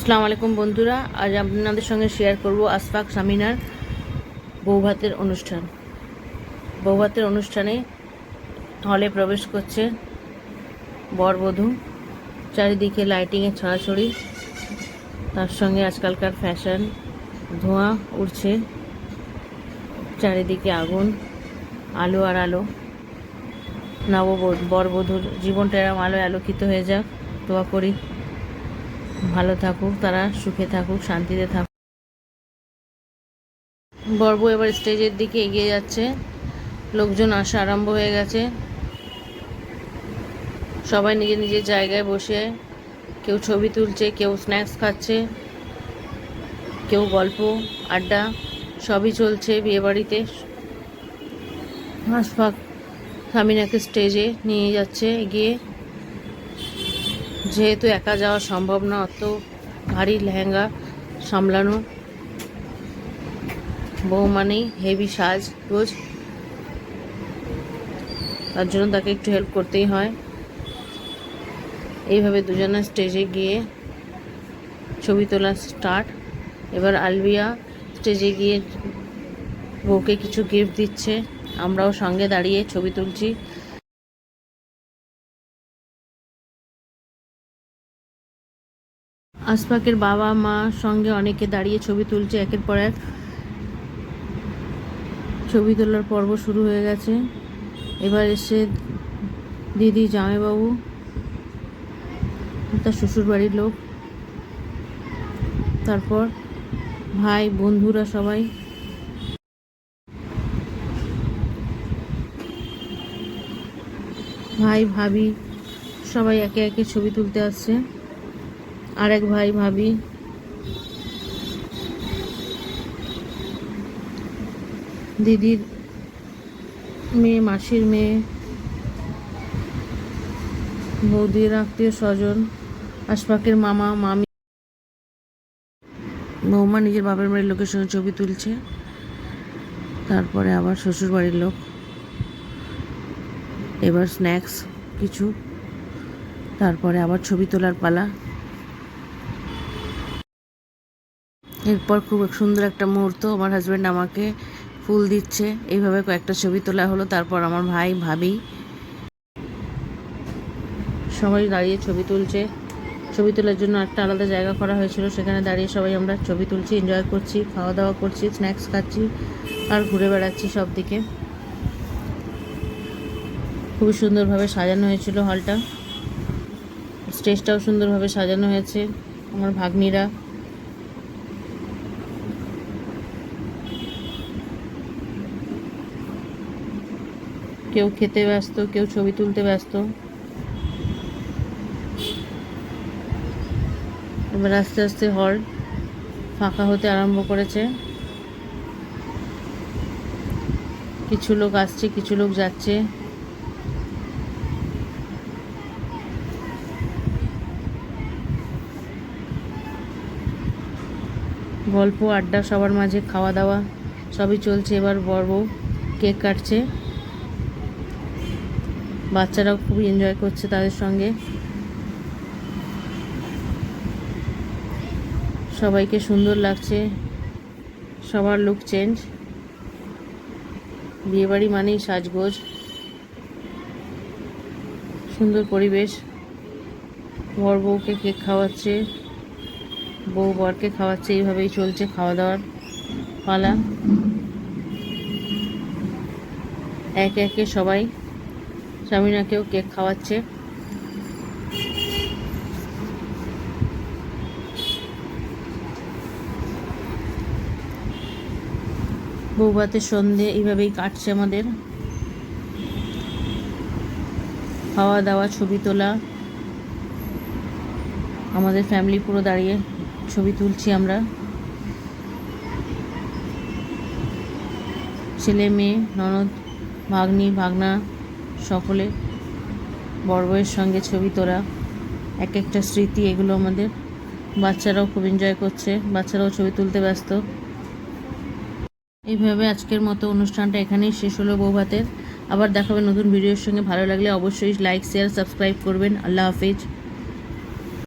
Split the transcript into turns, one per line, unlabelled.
আসসালামু আলাইকুম বন্ধুরা, আজ আপনাদের সঙ্গে শেয়ার করব আশফাক সামিনার বৌভাতের অনুষ্ঠান। বৌভাতের অনুষ্ঠানে হলে প্রবেশ করছে বরবধূ, চারিদিকে লাইটিংয়ের ছড়াছড়ি, তার সঙ্গে আজকালকার ফ্যাশন, ধোঁয়া উঠছে, চারিদিকে আগুন, আলো আর আলো। বরবধূর জীবনটা এরম আলোয় আলোকিত হয়ে যাক, দোয়া করি। ভালো থাকুক তারা, সুখে থাকুক, শান্তিতে থাকুক। বরবু এবার স্টেজের দিকে এগিয়ে যাচ্ছে, লোকজন আসা আরম্ভ হয়ে গেছে। সবাই নিজের নিজের জায়গায় বসে কেউ ছবি তুলছে, কেউ স্ন্যাক্স খাচ্ছে, কেউ গল্প আড্ডা সবই চলছে বিয়েবাড়িতে। আশফাক সামিনাকে স্টেজে নিয়ে যাচ্ছে এগিয়ে, যেহেতু একা যাওয়া সম্ভব না, অত ভারী লেহেঙ্গা সামলানো। বউ মানেই হেভি সাজগোজ, তার জন্য তাকে একটু হেল্প করতেই হয়। এইভাবে দুজনে স্টেজে গিয়ে ছবি তোলা স্টার্ট। এবার আলবিয়া স্টেজে গিয়ে বউকে কিছু গিফট দিচ্ছে, আমরাও সঙ্গে দাঁড়িয়ে ছবি তুলছি। আশফাকের বাবা মা সঙ্গে অনেকে দাঁড়িয়ে ছবি তুলছে, একের পর এক ছবি তোলার পর্ব শুরু হয়ে গেছে। এবার এসে দিদি, জামাইবাবু, তার শ্বশুর বাড়ির লোক, তারপর ভাই, বন্ধুরা, সবাই। ভাই ভাবি সবাই একে একে ছবি তুলতে আসছে। আরেক ভাই ভাবি, দিদির মেয়ে, মাসির মেয়ে, বৌদির আত্মীয় স্বজন, আশফাকের মামা মামি, বৌমা নিজের বাপের বাড়ির লোকের সঙ্গে ছবি তুলছে, তারপরে আবার শ্বশুর বাড়ির লোক। এবার স্ন্যাক্স কিছু, তারপরে আবার ছবি তোলার পালা। এরপর খুব সুন্দর একটা মুহূর্ত, আমার হাজব্যান্ড আমাকে ফুল দিচ্ছে। এইভাবে কয়েকটা ছবি তোলা হলো। তারপর আমার ভাই ভাবি সবাই দাঁড়িয়ে ছবি তুলছে। ছবি তোলার জন্য একটা আলাদা জায়গা করা হয়েছিল, সেখানে দাঁড়িয়ে সবাই আমরা ছবি তুলছি, এনজয় করছি, খাওয়া দাওয়া করছি, স্ন্যাক্স খাচ্ছি আর ঘুরে বেড়াচ্ছি সব দিকে। খুবই সুন্দরভাবে সাজানো হয়েছিল হলটা, স্টেজটাও সুন্দরভাবে সাজানো হয়েছে। আমার ভাগ্নিরা কেউ খেতে ব্যস্ত, কেউ ছবি তুলতে ব্যস্ত। এবার আস্তে আস্তে হল ফাঁকা হতে আরম্ভ করেছে। কিছু লোক আসছে, কিছু লোক যাচ্ছে। গল্প আড্ডা সবার মাঝে, খাওয়া দাওয়া সবই চলছে। এবার বর বউ কেক কাটছে, বাচ্চারাও খুবই এনজয় করছে তাদের সঙ্গে। সবাইকে সুন্দর লাগছে, সবার লুক চেঞ্জ। বিয়েবাড়ি মানেই সাজগোজ, সুন্দর পরিবেশ। বর বউকে কেক খাওয়াচ্ছে, বউ বরকে খাওয়াচ্ছে, এইভাবেই চলছে খাওয়া দাওয়ার পালা। একে একে সবাই সামিনাকেও কেক খাওয়াচ্ছে। বৌভাতের সন্ধে এইভাবেই কাটছে আমাদের, খাওয়া দাওয়া, ছবি তোলা। আমাদের ফ্যামিলি পুরো দাঁড়িয়ে ছবি তুলছি আমরা, ছেলে মেয়ে, ননদ, ভাগ্নি, ভাগনা, সকলে বড় বউয়ের সঙ্গে ছবি তোলা, এক একটা স্মৃতি এগুলো আমাদের। বাচ্চারাও খুব এনজয় করছে, বাচ্চারাও ছবি তুলতে ব্যস্ত। এইভাবে আজকের মতো অনুষ্ঠানটা এখানেই শেষ হলো বৌভাতের। আবার দেখাবে নতুন ভিডিওর সঙ্গে। ভালো লাগলে অবশ্যই লাইক, শেয়ার, সাবস্ক্রাইব করবেন। আল্লাহ হাফিজ।